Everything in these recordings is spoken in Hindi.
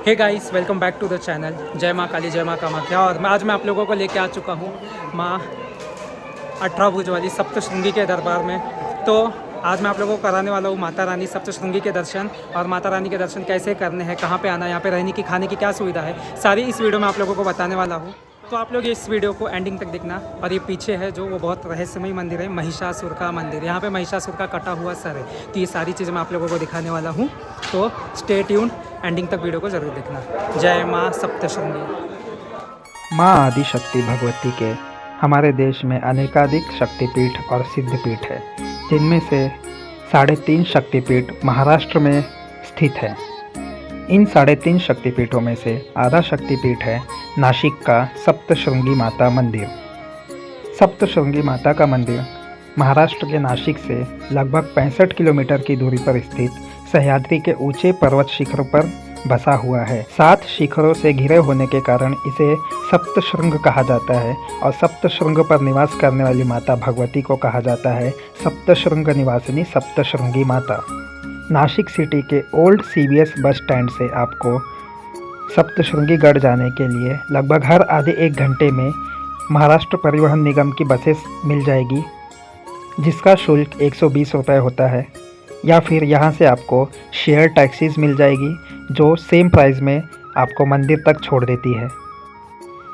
Hey guys, welcome back to the channel. जय माँ काली, जय माँ कामाख्या। और आज मैं आप लोगों को लेके आ चुका हूँ माँ 18 भुज वाली सप्तशृंगी के दरबार में। तो आज मैं आप लोगों को कराने वाला हूँ माता रानी सप्तशृंगी के दर्शन। और माता रानी के दर्शन कैसे करने हैं, कहाँ पे आना है, यहाँ पे रहने की खाने की क्या सुविधा है, सारी इस वीडियो में आप लोगों को बताने वाला हूँ। तो आप लोग इस वीडियो को एंडिंग तक देखना। और ये पीछे है जो वो बहुत रहस्यमय मंदिर है, महिषासुर का मंदिर। यहाँ पे महिषासुर का कटा हुआ सर है। तो ये सारी चीज़ें मैं आप लोगों को दिखाने वाला हूँ। तो स्टे ट्यून, एंडिंग तक वीडियो को ज़रूर देखना। जय माँ सप्तशृंगी। माँ आदि शक्ति भगवती के हमारे देश में अनेकाधिक शक्तिपीठ और सिद्धपीठ है, जिनमें से 3.5 शक्तिपीठ महाराष्ट्र में स्थित है। इन 3.5 शक्तिपीठों में से आधा शक्तिपीठ है नासिक का सप्तशृंगी माता मंदिर। सप्तशृंगी माता का मंदिर महाराष्ट्र के नासिक से लगभग 65 किलोमीटर की दूरी पर स्थित सह्याद्री के ऊंचे पर्वत शिखरों पर बसा हुआ है। 7 शिखरों से घिरे होने के कारण इसे सप्तशृंग कहा जाता है। और सप्तशृंग पर निवास करने वाली माता भगवती को कहा जाता है सप्तशृंग निवासिनी सप्तशृंगी माता। नासिक सिटी के ओल्ड CBS बस स्टैंड से आपको सप्तशृंगी गढ़ जाने के लिए लगभग हर आधे 1 घंटे में महाराष्ट्र परिवहन निगम की बसेस मिल जाएगी, जिसका शुल्क 120 रुपये होता है। या फिर यहाँ से आपको शेयर टैक्सीज मिल जाएगी, जो सेम प्राइस में आपको मंदिर तक छोड़ देती है।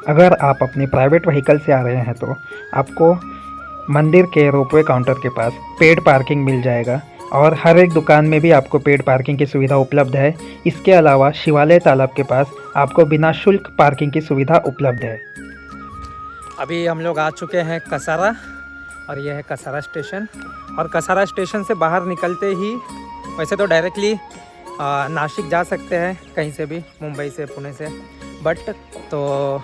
अगर आप अपनी प्राइवेट व्हीकल से आ रहे हैं तो आपको मंदिर के रोपवे काउंटर के पास पेड पार्किंग मिल जाएगा। और हर एक दुकान में भी आपको पेड पार्किंग की सुविधा उपलब्ध है। इसके अलावा शिवालय तालाब के पास आपको बिना शुल्क पार्किंग की सुविधा उपलब्ध है। अभी हम लोग आ चुके हैं कसारा, और यह है कसारा स्टेशन। और कसारा स्टेशन से बाहर निकलते ही वैसे तो डायरेक्टली नासिक जा सकते हैं कहीं से भी, मुंबई से, पुणे से, बट तो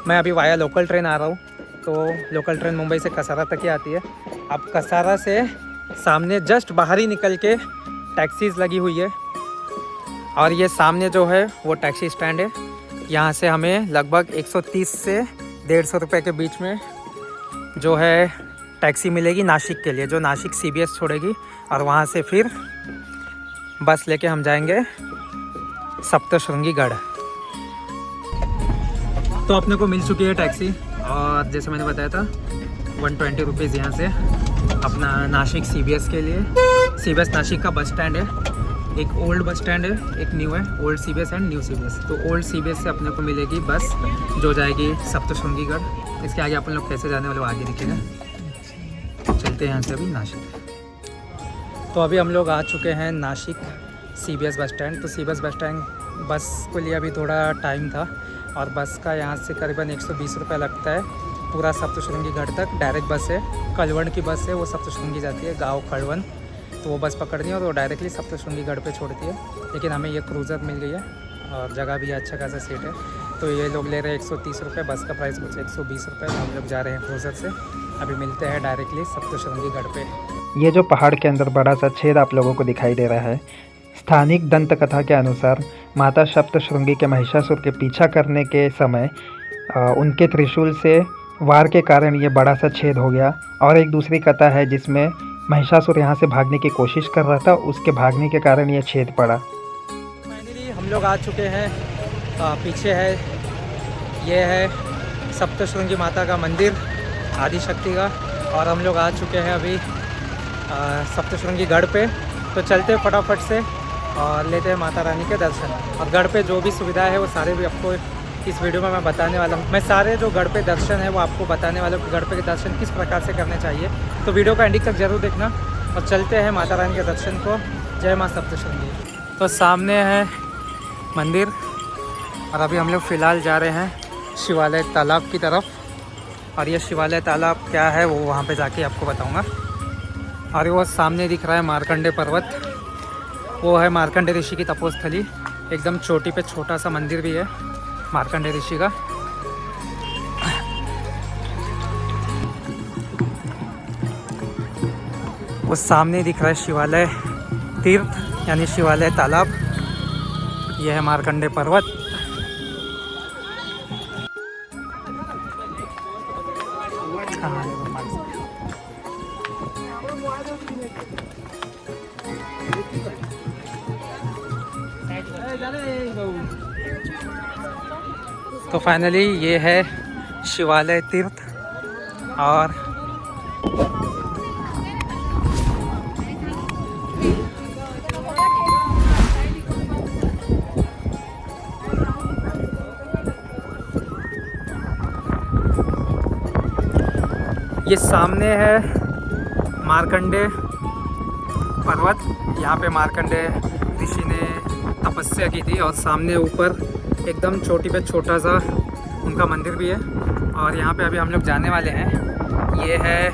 मैं अभी वाया लोकल ट्रेन आ रहा हूँ। तो लोकल ट्रेन मुंबई से कसारा तक ही आती है। अब कसारा से सामने जस्ट बाहर ही निकल के टैक्सीज़ लगी हुई है। और ये सामने जो है वो टैक्सी स्टैंड है। यहाँ से हमें लगभग 130 से 150 रुपये के बीच में जो है टैक्सी मिलेगी नासिक के लिए, जो नासिक CBS छोड़ेगी। और वहाँ से फिर बस लेके हम जाएंगे सप्तशृंगी गढ़। तो अपने को मिल चुकी है टैक्सी, और जैसे मैंने बताया था 120 रुपीज़ यहाँ से अपना नासिक CBS के लिए। CBS नासिक का बस स्टैंड है। एक ओल्ड बस स्टैंड है, एक न्यू है। Old CBS and new CBS। तो ओल्ड CBS से अपने को मिलेगी बस जो जाएगी सप्तशृंगी गढ़। इसके आगे अपन लोग कैसे जाने वाले वो आगे दिखेगा। चलते हैं यहाँ से अभी नासिक। तो अभी हम लोग आ चुके हैं नासिक CBS बस स्टैंड। तो CBS बस स्टैंड बस को लिए अभी थोड़ा टाइम था, और बस का यहाँ से करीबन 120 रुपये लगता है पूरा सप्तशृंगी गढ़ तक। डायरेक्ट बस है, कलवण की बस है, वो सप्तशृंगी जाती है, गांव कलवण। तो वो बस पकड़नी है और वो डायरेक्टली सप्तशृंगी गढ़ पे छोड़ती है। लेकिन हमें ये क्रूज़र मिल गई है और जगह भी अच्छा खासा सीट है। तो ये लोग ले रहे हैं 130 रुपये, बस का प्राइस कुछ 120 रुपये। हम लोग जा रहे हैं क्रूज़र से। अभी मिलते हैं डायरेक्टली सप्तशृंगी गढ़ पे। ये जो पहाड़ के अंदर बड़ा सा छेद आप लोगों को दिखाई दे रहा है, स्थानिक दंत कथा के अनुसार माता सप्तशृंगी के महिषासुर के पीछा करने के समय उनके त्रिशूल से वार के कारण ये बड़ा सा छेद हो गया। और एक दूसरी कथा है जिसमें महिषासुर यहाँ से भागने की कोशिश कर रहा था, उसके भागने के कारण ये छेद पड़ा। फाइनली हम लोग आ चुके हैं। पीछे है, ये है सप्तशृंगी माता का मंदिर आदिशक्ति का। और हम लोग आ चुके हैं अभी सप्तशृंगी गढ़ पे। तो चलते हैं फटाफट से और लेते हैं माता रानी के दर्शन। और गढ़ पे जो भी सुविधा है वो सारे भी आपको इस वीडियो में मैं बताने वाला हूँ। मैं सारे जो गढ़ पे दर्शन है वो आपको बताने वाला हूँ कि गढ़ पे के दर्शन किस प्रकार से करने चाहिए। तो वीडियो का एंडिंग तक ज़रूर देखना। और चलते हैं माता रानी के दर्शन को। जय माँ सप्तशृंगी। तो सामने है मंदिर, और अभी हम लोग फ़िलहाल जा रहे हैं शिवालय तालाब की तरफ। और ये शिवालय तालाब क्या है वो वहाँ पे जाके आपको बताऊँगा। और वो सामने दिख रहा है मार्कंडे पर्वत, वो है मार्कंडे ऋषि की तपोस्थली। एकदम चोटी पे छोटा सा मंदिर भी है मार्कंडे ऋषि का। वो सामने दिख रहा है शिवालय तीर्थ यानी शिवालय तालाब। यह है मार्कंडे पर्वत। तो फाइनली ये है शिवालय तीर्थ। और ये सामने है मार्कंडेय पर्वत। यहाँ पे मार्कंडेय ऋषि ने तपस्या की थी और सामने ऊपर एकदम चोटी पे छोटा सा उनका मंदिर भी है। और यहाँ पे अभी हम लोग जाने वाले हैं। ये है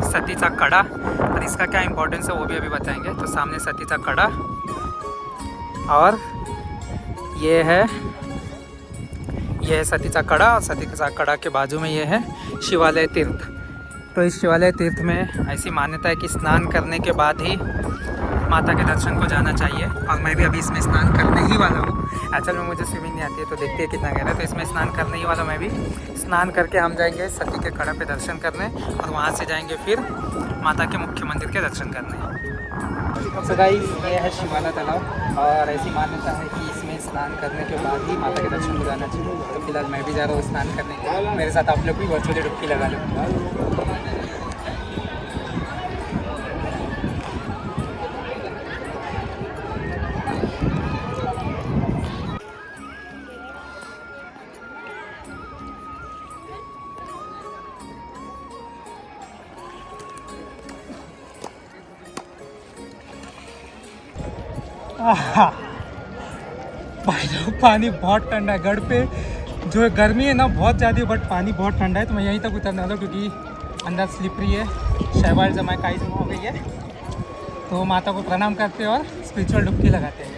सतीचा कड़ा और इसका क्या इम्पोर्टेंस है वो भी अभी बताएंगे। तो सामने सतीचा कड़ा और ये है सतीचा कड़ा और सतीचा कड़ा के बाजू में ये है शिवालय तीर्थ। तो इस शिवालय तीर्थ में ऐसी मान्यता है कि स्नान करने के बाद ही माता के दर्शन को जाना चाहिए। और मैं भी अभी इसमें स्नान करने ही वाला हूँ। एक्चुअल में मुझे स्विमिंग नहीं आती है, तो देखते हैं कितना गहरा है। तो इसमें स्नान करने ही वाला मैं भी। स्नान करके हम जाएंगे सती के कड़ा पे दर्शन करने और वहाँ से जाएंगे फिर माता के मुख्य मंदिर के दर्शन करने। तो गाइस ये है शिवाला तालाब और ऐसी मान्यता है कि इसमें स्नान करने के बाद ही माता के दर्शन को जाना चाहिए। तो फिलहाल मैं भी जा रहा हूँ स्नान करने के लिए। मेरे साथ आप लोग भी बहुत छोटी डुबकी लगा लो। पानी बहुत ठंडा है। गढ़ पे जो गर्मी है ना बहुत ज़्यादा है, बट पानी बहुत ठंडा है। तो मैं यहीं तक उतरने वाला हूँ क्योंकि अंदर स्लिपरी है, शैवाल जमा काई जमा हो गई है। तो माता को प्रणाम करते हैं और स्पिरिचुअल डुबकी लगाते हैं।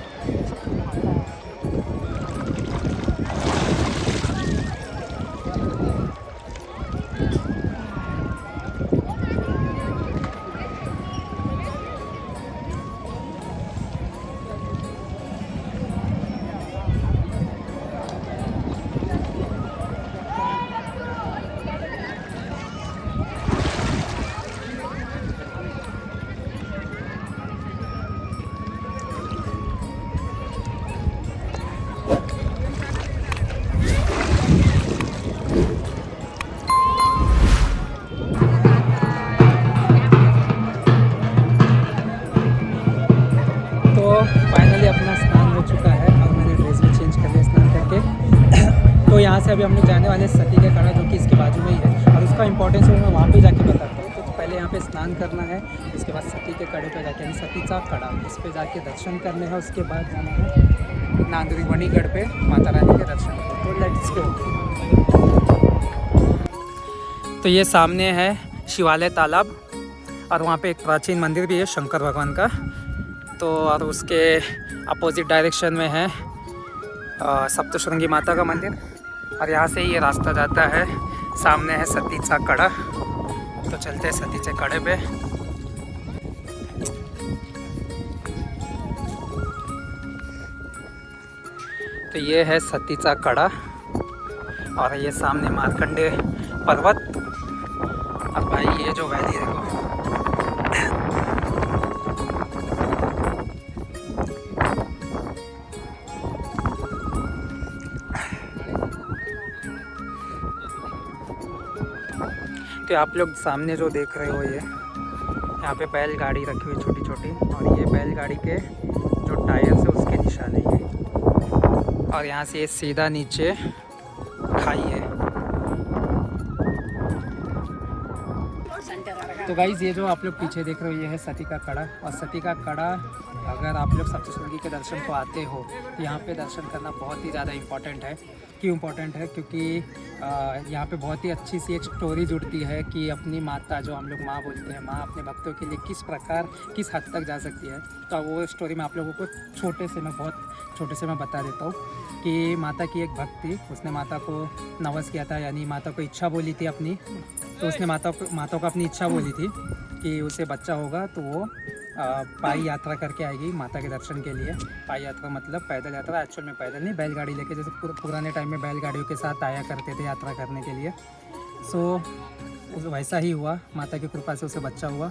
फाइनली अपना स्नान हो चुका है और मैंने ड्रेस भी चेंज कर लिया स्नान करके। तो यहाँ से अभी हम लोग जाने वाले हैं सती के कड़ा, जो कि इसके बाजू में ही है। और उसका इंपॉर्टेंस है मैं वहाँ पे जाके बताता हूँ। तो पहले यहाँ पे स्नान करना है, इसके बाद सती के कड़े पे जाके, यानी सतीचा कड़ा, इस पे जाके दर्शन करने हैं। उसके बाद जाना है नांदरीवणीगढ़ पे माता रानी के दर्शन। तो लेट्स गो। तो ये सामने है शिवालय तालाब और वहाँ पे एक प्राचीन मंदिर भी है शंकर भगवान का। तो और उसके अपोजिट डायरेक्शन में है सप्तशृंगी माता का मंदिर और यहाँ से ये रास्ता जाता है। सामने है सतीचा कड़ा। तो चलते हैं सतीचे कड़े पे। तो ये है सतीचा कड़ा और ये सामने मार्कंडेय पर्वत। और भाई ये जो वैली देखो, तो आप लोग सामने जो देख रहे हो ये यहाँ पे बैलगाड़ी रखी हुई छोटी छोटी, और ये बैलगाड़ी के जो टायर्स है उसके निशान है ये। और यहाँ से ये सीधा नीचे खाई है। तो गाइज़ ये जो आप लोग पीछे देख रहे हो ये है सती का कड़ा। और सती का कड़ा अगर आप लोग सप्तशृंगी के दर्शन को आते हो तो यहाँ पे दर्शन करना बहुत ही ज़्यादा इम्पॉर्टेंट है। क्यों इम्पॉर्टेंट है? क्योंकि यहाँ पे बहुत ही अच्छी सी एक स्टोरी जुड़ती है कि अपनी माता, जो हम लोग माँ बोलते हैं, माँ अपने भक्तों के लिए किस हद तक जा सकती है। तो वो स्टोरी मैं आप लोगों को बहुत छोटे से मैं बता देता हूँ कि माता की एक भक्त थी, उसने माता को नवस किया था, यानी माता को इच्छा बोली थी अपनी। तो उसने माता को अपनी इच्छा बोली थी कि उसे बच्चा होगा तो वो पाई यात्रा करके आएगी माता के दर्शन के लिए। पाई यात्रा मतलब पैदल यात्रा, एक्चुअल में पैदल नहीं, बैलगाड़ी लेके, जैसे पुराने टाइम में बैलगाड़ियों के साथ आया करते थे यात्रा करने के लिए। सो वैसा ही हुआ, माता की कृपा से उसे बच्चा हुआ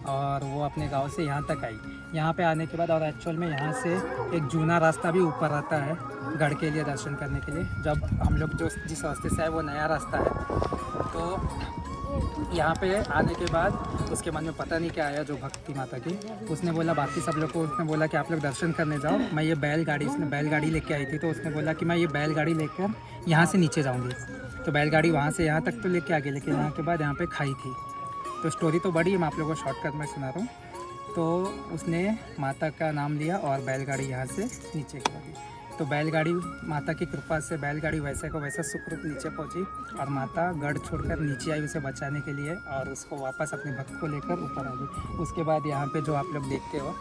और वो अपने गांव से यहाँ तक आई। यहाँ पे आने के बाद और एक्चुअल में यहाँ से एक जूना रास्ता भी ऊपर आता है गढ़ के लिए दर्शन करने के लिए। जब हम लोग जो जिस रास्ते से आए वो नया रास्ता है, तो यहाँ पे आने के बाद उसके मन में पता नहीं क्या आया, जो भक्ति माता की, उसने बोला बाकी सब लोग को, उसने बोला कि आप लोग दर्शन करने जाओ, मैं ये बैलगाड़ी, उसने बैलगाड़ी लेके आई थी, तो उसने बोला कि मैं ये बैलगाड़ी लेकर यहाँ से नीचे जाऊँगी। तो बैलगाड़ी वहाँ से यहाँ तक तो लेके आ गई, लेकिन यहाँ के बाद यहाँ पे खाई थी। तो स्टोरी तो बड़ी है, मैं आप लोगों को शॉर्टकट में सुना रहा हूँ। तो उसने माता का नाम लिया और बैलगाड़ी यहाँ से नीचे कर दी। तो बैलगाड़ी माता की कृपा से बैलगाड़ी वैसे को वैसा सुखरूप नीचे पहुँची और माता गढ़ छोड़कर नीचे आई उसे बचाने के लिए, और उसको वापस अपने भक्त को लेकर ऊपर आ गई। उसके बाद यहाँ पे जो आप लोग देखते हो,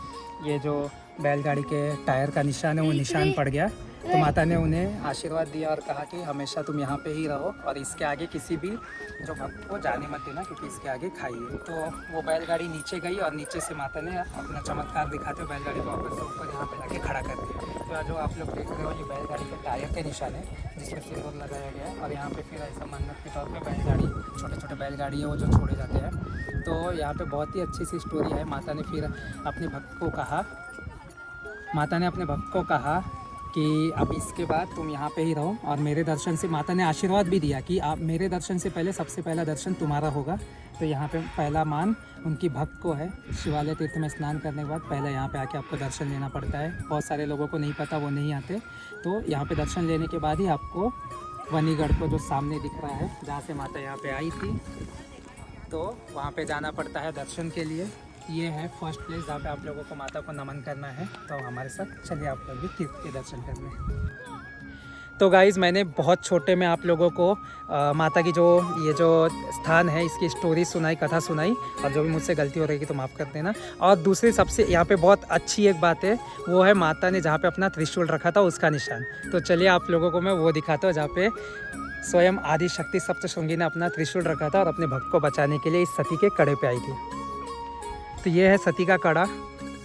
ये जो बैलगाड़ी के टायर का निशान है वो निशान पड़ गया। तो माता ने उन्हें आशीर्वाद दिया और कहा कि हमेशा तुम यहाँ पे ही रहो और इसके आगे किसी भी जो भक्त को जाने मत देना, क्योंकि इसके आगे खाई है। तो वो बैलगाड़ी नीचे गई और नीचे से माता ने अपना चमत्कार दिखाते हुए बैलगाड़ी को वापस से ऊपर यहाँ पे लाके खड़ा कर दिया। तो जो आप लोग देख रहे हो ये बैलगाड़ी के टायर के निशान है जिसमें सिंदूर लगाया गया है, और यहाँ पे फिर ऐसा मन्नत के तौर पर बैलगाड़ी, छोटे छोटे बैलगाड़ी है वो जो छोड़े जाते हैं। तो यहाँ पे बहुत ही अच्छी सी स्टोरी है। माता ने फिर अपने भक्त को कहा, माता ने अपने भक्त को कहा कि अब इसके बाद तुम यहाँ पे ही रहो, और मेरे दर्शन से माता ने आशीर्वाद भी दिया कि आप मेरे दर्शन से पहले सबसे पहला दर्शन तुम्हारा होगा। तो यहाँ पे पहला मान उनकी भक्त को है। शिवालय तीर्थ में स्नान करने के बाद पहले यहाँ पे आके आपको दर्शन लेना पड़ता है। बहुत सारे लोगों को नहीं पता, वो नहीं आते। तो यहाँ पे दर्शन लेने के बाद ही आपको वनीगढ़ को जो सामने दिख रहा है, जहाँ से माता यहाँ पे आई थी, तो वहाँ पे जाना पड़ता है दर्शन के लिए। ये है फर्स्ट प्लेस जहाँ पे आप लोगों को माता को नमन करना है। तो हमारे साथ चलिए आप लोग भी तीर्थ के दर्शन करने। तो गाइज़, मैंने बहुत छोटे में आप लोगों को माता की जो ये जो स्थान है इसकी स्टोरी सुनाई, कथा सुनाई, और जो भी मुझसे गलती हो रहेगी तो माफ़ कर देना। और दूसरी सबसे यहाँ पे बहुत अच्छी एक बात है, वो है माता ने जहाँ पे अपना त्रिशूल रखा था उसका निशान। तो चलिए आप लोगों को मैं वो दिखाता हूँ, जहाँ पे स्वयं आदि शक्ति सप्तशृंगी ने अपना त्रिशूल रखा था और अपने भक्त को बचाने के लिए इस सती के कड़े पे आई थी। तो ये है सती का कड़ा,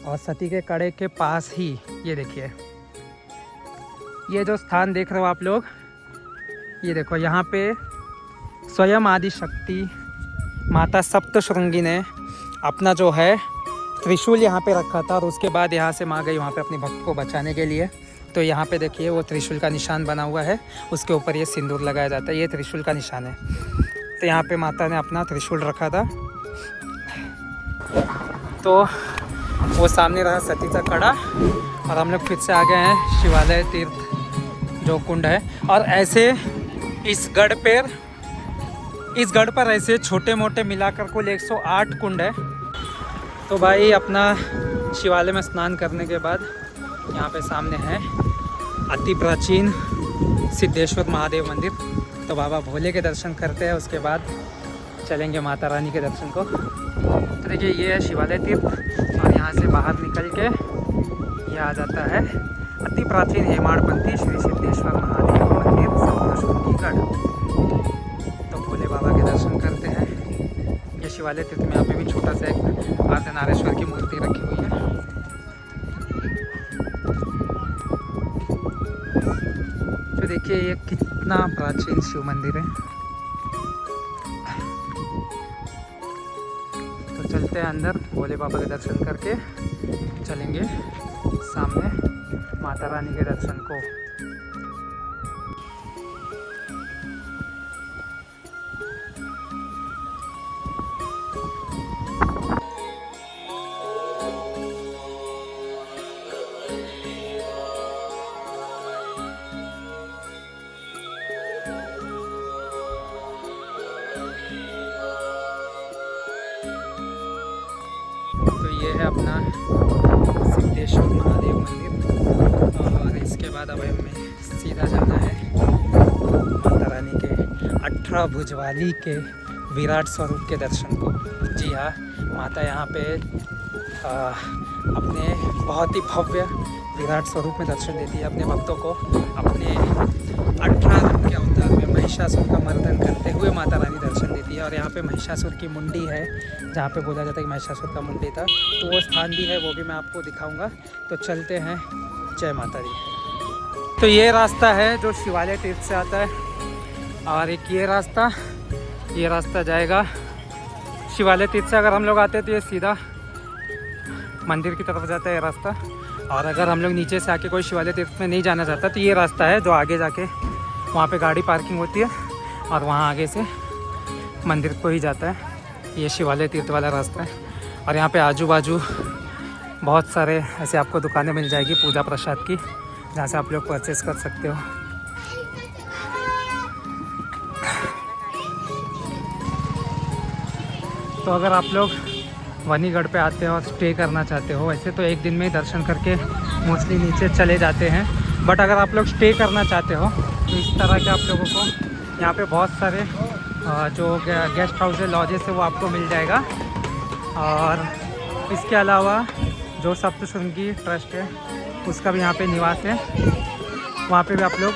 और सती के कड़े के पास ही ये देखिए, ये जो स्थान देख रहे हो आप लोग, ये देखो, यहाँ पे स्वयं आदि शक्ति माता सप्तशृंगी ने अपना जो है त्रिशूल यहाँ पे रखा था, और उसके बाद यहाँ से माँ गई वहाँ पे अपने भक्त को बचाने के लिए। तो यहाँ पे देखिए वो त्रिशूल का निशान बना हुआ है, उसके ऊपर ये सिंदूर लगाया जाता है, ये त्रिशूल का निशान है। तो यहाँ पे माता ने अपना त्रिशूल रखा था। तो वो सामने रहा सती का कड़ा, और हम लोग फिर से आ गए हैं शिवालय तीर्थ जो कुंड है। और ऐसे इस गढ़ पर ऐसे छोटे मोटे मिलाकर कुल 108 कुंड है। तो भाई अपना शिवालय में स्नान करने के बाद यहाँ पे सामने है अति प्राचीन सिद्धेश्वर महादेव मंदिर। तो बाबा भोले के दर्शन करते हैं, उसके बाद चलेंगे माता रानी के दर्शन को। तो देखिए ये है शिवालय तीर्थ, और यहाँ से बाहर निकल के ये आ जाता है अति प्राचीन हेमाड़पंथी श्री सिद्धेश्वर महादेव मंदिर सप्तशृंगीगढ़। तो भोले बाबा के दर्शन करते हैं। ये शिवालय तीर्थ में यहाँ पे भी छोटा सा एक अर्धनारेश्वर की मूर्ति रखी हुई है। तो देखिए ये कितना प्राचीन शिव मंदिर है। तो चलते हैं अंदर, भोले बाबा के दर्शन करके चलेंगे सामने माता रानी के दर्शन को। ये है अपना सिद्धेश्वर महादेव मंदिर, और इसके बाद अब हमें सीधा जाना है माता रानी के 18 भुज वाली के विराट स्वरूप के दर्शन को। जी हाँ, माता यहाँ पे अपने बहुत ही भव्य विराट स्वरूप में दर्शन देती है अपने भक्तों को। अपने 18 रूप के अवतार में महिषासुर का मर्दन करते हुए माता रानी दर्शन देती है। और यहाँ पे महिषासुर की मुंडी है, जहाँ पे बोला जाता है कि महिषासुर का मुंडी था, तो वो स्थान भी है, वो भी मैं आपको दिखाऊंगा। तो चलते हैं, जय माता दी। तो ये रास्ता है जो शिवालय तीर्थ से आता है, और एक ये रास्ता, ये रास्ता जाएगा शिवालय तीर्थ से। अगर हम लोग आते हैं तो ये सीधा मंदिर की तरफ जाता है ये रास्ता, और अगर हम लोग नीचे से आके कोई शिवालय तीर्थ में नहीं जाना चाहता तो ये रास्ता है जो आगे जाके वहाँ पे गाड़ी पार्किंग होती है और वहाँ आगे से मंदिर को ही जाता है। ये शिवालय तीर्थ वाला रास्ता है। और यहाँ पे आजू बाजू बहुत सारे ऐसे आपको दुकानें मिल जाएगी पूजा प्रसाद की, जहाँ से आप लोग परचेस कर सकते हो। तो अगर आप लोग वनीगढ़ पे आते हो और स्टे करना चाहते हो, वैसे तो एक दिन में ही दर्शन करके मोस्टली नीचे चले जाते हैं, बट अगर आप लोग स्टे करना चाहते हो तो इस तरह के आप लोगों को यहाँ पे बहुत सारे जो गेस्ट हाउस है, लॉजेस है, वो आपको मिल जाएगा। और इसके अलावा जो सप्तशृंगी ट्रस्ट है उसका भी यहाँ पे निवास है, वहाँ पे भी आप लोग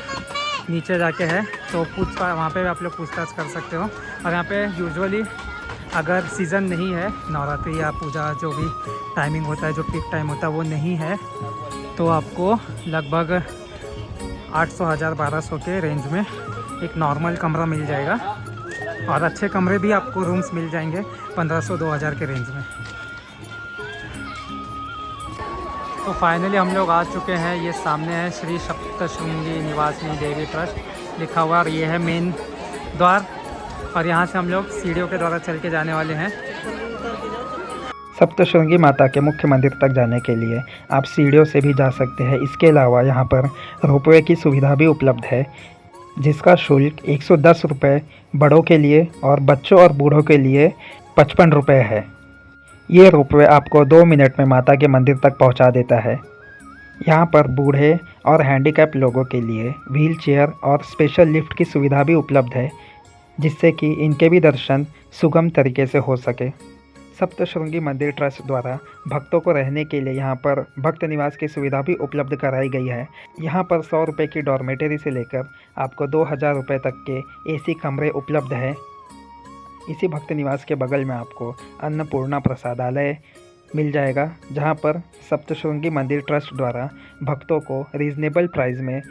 नीचे जाके है तो वहाँ पे भी आप लोग पूछताछ कर सकते हो। और यहाँ पे यूजुअली अगर सीज़न नहीं है, नवरात्रि या पूजा जो भी टाइमिंग होता है, जो पीक टाइम होता है वो नहीं है, तो आपको लगभग 800-1200 के रेंज में एक नॉर्मल कमरा मिल जाएगा। और अच्छे कमरे भी आपको रूम्स मिल जाएंगे 1500-2000 के रेंज में। तो फाइनली हम लोग आ चुके हैं, ये सामने है श्री सप्तशृंगी निवासिनी देवी ट्रस्ट लिखा हुआ, और ये है मेन द्वार। और यहाँ से हम लोग सीढ़ियों के द्वारा चल के जाने वाले हैं। सप्तशृंगी माता के मुख्य मंदिर तक जाने के लिए आप सीढ़ियों से भी जा सकते हैं। इसके अलावा यहाँ पर रोपवे की सुविधा भी उपलब्ध है, जिसका शुल्क 110 रुपये बड़ों के लिए और बच्चों और बूढ़ों के लिए 55 रुपये है। ये रोपवे आपको 2 मिनट में माता के मंदिर तक पहुँचा देता है। यहाँ पर बूढ़े और हैंडीकैप लोगों के लिए व्हील चेयर और स्पेशल लिफ्ट की सुविधा भी उपलब्ध है, जिससे कि इनके भी दर्शन सुगम तरीके से हो सके। सप्तशृंगी मंदिर ट्रस्ट द्वारा भक्तों को रहने के लिए यहाँ पर भक्त निवास की सुविधा भी उपलब्ध कराई गई है। यहाँ पर 100 रुपये की डॉर्मेटरी से लेकर आपको 2000 रुपये तक के एसी कमरे उपलब्ध हैं। इसी भक्त निवास के बगल में आपको अन्नपूर्णा प्रसादालय मिल जाएगा, जहाँ पर सप्तशृंगी मंदिर ट्रस्ट द्वारा भक्तों को रीज़नेबल प्राइस में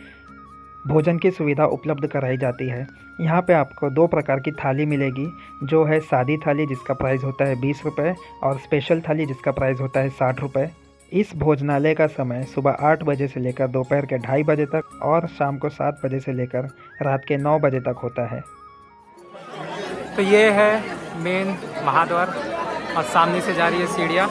भोजन की सुविधा उपलब्ध कराई जाती है। यहाँ पे आपको 2 प्रकार की थाली मिलेगी, जो है सादी थाली जिसका प्राइस होता है 20 रुपये और स्पेशल थाली जिसका प्राइस होता है 60 रुपये। इस भोजनालय का समय सुबह 8 बजे से लेकर दोपहर के 2:30 बजे तक और शाम को 7 बजे से लेकर रात के 9 बजे तक होता है। तो ये है मेन महाद्वार और सामने से जा रही है सीढ़ियाँ।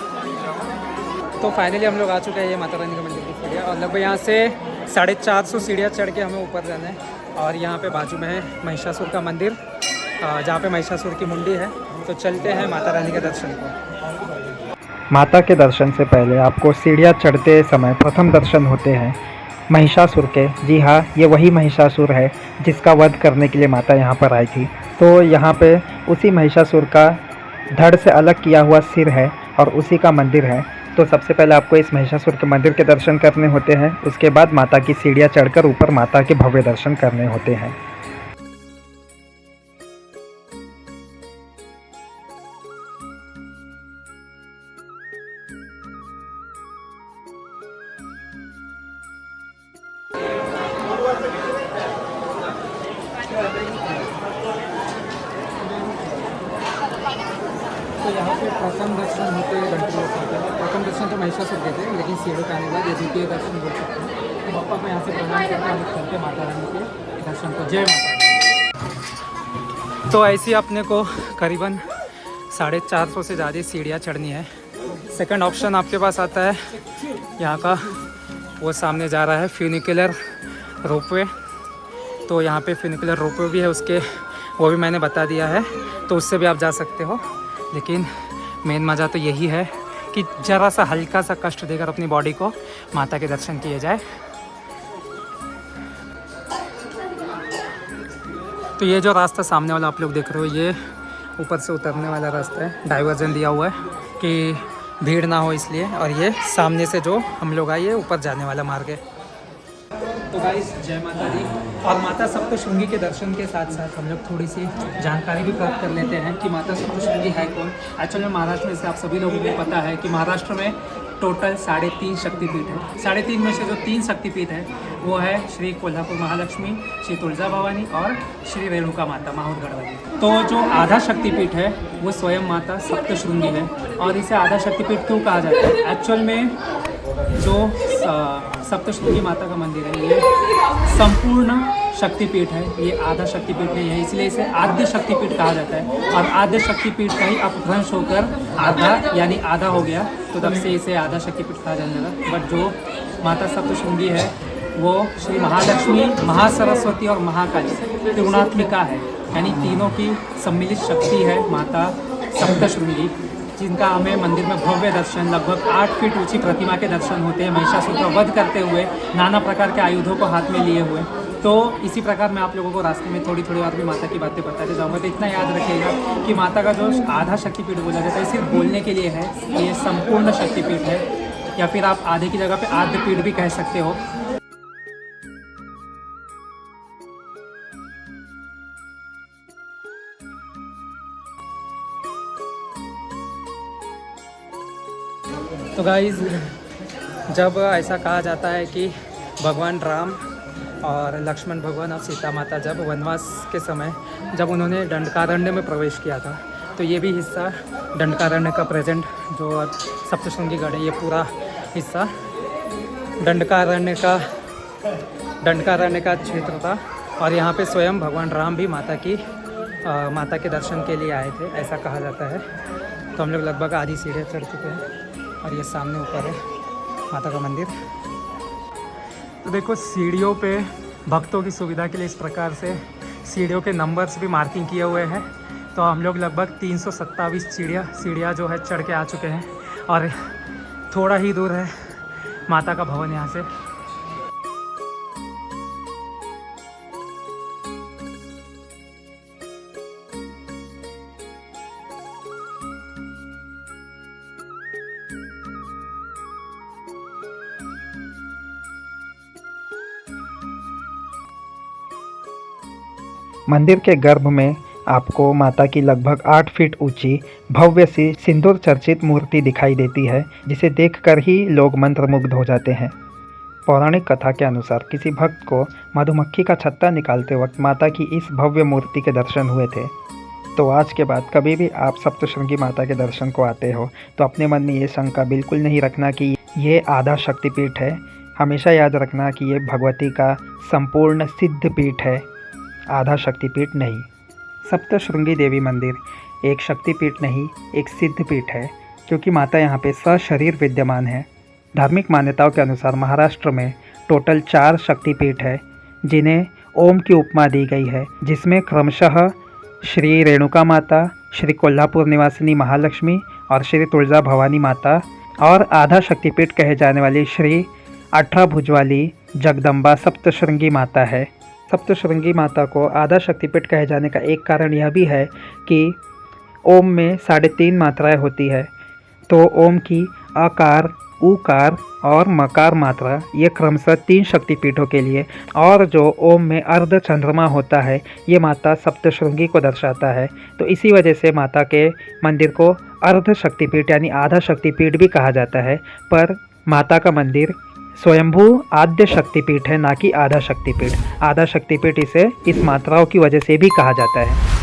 तो फाइनली हम लोग आ चुके हैं ये माता रानी के मंदिर की सीढ़ियाँ, और लगभग यहाँ से 450 सीढ़ियाँ चढ़ के हमें ऊपर जाना है। और यहाँ पे बाजू में है महिषासुर का मंदिर, जहाँ पे महिषासुर की मुंडी है। तो चलते हैं माता रानी के दर्शन को। माता के दर्शन से पहले आपको सीढ़ियाँ चढ़ते समय प्रथम दर्शन होते हैं महिषासुर के। जी हाँ, ये वही महिषासुर है जिसका वध करने के लिए माता यहाँ पर आई थी। तो यहाँ पे उसी महिषासुर का धड़ से अलग किया हुआ सिर है और उसी का मंदिर है। तो सबसे पहले आपको इस महिषासुर के मंदिर के दर्शन करने होते हैं, उसके बाद माता की सीढ़ियाँ चढ़कर ऊपर माता के भव्य दर्शन करने होते हैं। तो यहाँ पे प्रथम दर्शन होते हैं घंटे होते हैं। प्रथम दर्शन तो महिषासुर के थे, लेकिन सीढ़ियों पे आने के बाद ये द्वितीय दर्शन बोल सकते हैं। तो पापा को यहाँ से प्रणाम करके हम लोग चलते माता रानी के दर्शन को। जय माता। तो ऐसी अपने को करीबन 450 से ज़्यादा सीढ़ियाँ चढ़नी है। सेकंड ऑप्शन आपके पास आता है यहाँ का, वो सामने जा रहा है फ्यूनिकुलर रोपवे। तो यहाँ पे फ्यूनिकुलर रोपवे भी है, उसके वो भी मैंने बता दिया है, तो उससे भी आप जा सकते हो। लेकिन मेन मज़ा तो यही है कि ज़रा सा हल्का सा कष्ट देकर अपनी बॉडी को माता के दर्शन किए जाए। तो ये जो रास्ता सामने वाला आप लोग देख रहे हो, ये ऊपर से उतरने वाला रास्ता है। डाइवर्जन दिया हुआ है कि भीड़ ना हो इसलिए, और ये सामने से जो हम लोग आए ये ऊपर जाने वाला मार्ग है। तो गाइस जय माता दी। और माता सप्तशृंगी के दर्शन के साथ साथ हम लोग थोड़ी सी जानकारी भी प्राप्त कर लेते हैं कि माता सप्तशृंगी है कौन। एक्चुअली महाराष्ट्र में से आप सभी लोगों को पता है कि महाराष्ट्र में टोटल 3.5 शक्तिपीठ है। 3.5 में से जो 3 शक्तिपीठ है वो है श्री कोल्हापुर महालक्ष्मी, श्री तुलजा भवानी और श्री रेणुका माता माहुरगढ़ वाली। तो जो आधा शक्तिपीठ है वो स्वयं माता सप्तशृंगी है। और इसे आधा शक्तिपीठ क्यों कहा जाता है? एक्चुअल में जो सप्तशृंगी माता का मंदिर है ये संपूर्ण शक्तिपीठ है, ये आधा शक्तिपीठ नहीं है, इसलिए इसे आद्य शक्तिपीठ कहा जाता है। और आद्य शक्तिपीठ का ही अपभ्रंश होकर आधा यानी आधा हो गया, तो तब से इसे आधा शक्तिपीठ कहा जाने लगा। बट जो माता सप्तशृंगी है वो श्री महालक्ष्मी, महासरस्वती और महाकाली त्रिगुणात्मिका है, यानी तीनों की सम्मिलित शक्ति है माता सप्तशृंगी, जिनका हमें मंदिर में भव्य दर्शन, लगभग 8 फीट ऊंची प्रतिमा के दर्शन होते हैं, महिषासुर का वध करते हुए, नाना प्रकार के आयुधों को हाथ में लिए हुए। तो इसी प्रकार मैं आप लोगों को रास्ते में थोड़ी थोड़ी और भी माता की बातें बताते जाऊँगा। तो इतना याद रखिएगा कि माता का जो आधा शक्तिपीठ बोला जाता है सिर्फ बोलने के लिए है, ये संपूर्ण शक्तिपीठ है, या फिर आप आधे की जगह पे आद्य पीठ भी कह सकते हो। तो गाइस, जब ऐसा कहा जाता है कि भगवान राम और लक्ष्मण भगवान और सीता माता जब वनवास के समय जब उन्होंने दंडकारण्य में प्रवेश किया था, तो ये भी हिस्सा दंडकारण्य का प्रेजेंट जो सप्तशृंगीगढ़ है, ये पूरा हिस्सा दंडकारण्य का क्षेत्र था। और यहाँ पे स्वयं भगवान राम भी माता के दर्शन के लिए आए थे, ऐसा कहा जाता है। तो हम लोग लगभग आधी सीढ़ियाँ चढ़ चुके हैं और ये सामने ऊपर है माता का मंदिर। तो देखो, सीढ़ियों पे भक्तों की सुविधा के लिए इस प्रकार से सीढ़ियों के नंबर्स भी मार्किंग किए हुए हैं। तो हम लोग लगभग 327 सीढ़ियाँ जो है चढ़ के आ चुके हैं और थोड़ा ही दूर है माता का भवन यहाँ से। मंदिर के गर्भ में आपको माता की लगभग 8 फीट ऊंची भव्य सी सिंदूर चर्चित मूर्ति दिखाई देती है, जिसे देखकर ही लोग मंत्रमुग्ध हो जाते हैं। पौराणिक कथा के अनुसार किसी भक्त को मधुमक्खी का छत्ता निकालते वक्त माता की इस भव्य मूर्ति के दर्शन हुए थे। तो आज के बाद कभी भी आप सप्तशृंगी माता के दर्शन को आते हो तो अपने मन में ये शंका बिल्कुल नहीं रखना कि ये आधा शक्तिपीठ है। हमेशा याद रखना कि ये भगवती का संपूर्ण सिद्ध पीठ है, आधा शक्तिपीठ नहीं। सप्तशृंगी देवी मंदिर एक शक्तिपीठ नहीं, एक सिद्ध पीठ है, क्योंकि माता यहाँ पे सशरीर विद्यमान है। धार्मिक मान्यताओं के अनुसार महाराष्ट्र में टोटल 4 शक्तिपीठ है, जिन्हें ओम की उपमा दी गई है, जिसमें क्रमशः श्री रेणुका माता, श्री कोल्हापुर निवासिनी महालक्ष्मी और श्री तुलजा भवानी माता, और आधा शक्तिपीठ कहे जाने वाली श्री 18 भुज वाली जगदम्बा सप्तशृंगी माता है। सप्तशृंगी माता को आधा शक्तिपीठ कहे जाने का एक कारण यह भी है कि ओम में 3.5 मात्राएं होती है। तो ओम की आकार, उकार और मकार मात्रा ये क्रमशः 3 शक्तिपीठों के लिए, और जो ओम में अर्ध चंद्रमा होता है ये माता सप्तशृंगी को दर्शाता है। तो इसी वजह से माता के मंदिर को अर्ध शक्तिपीठ यानी आधा शक्तिपीठ भी कहा जाता है। पर माता का मंदिर स्वयंभू आद्य शक्तिपीठ है, ना कि आधा शक्तिपीठ। आधा शक्तिपीठ इसे इस मात्राओं की वजह से भी कहा जाता है।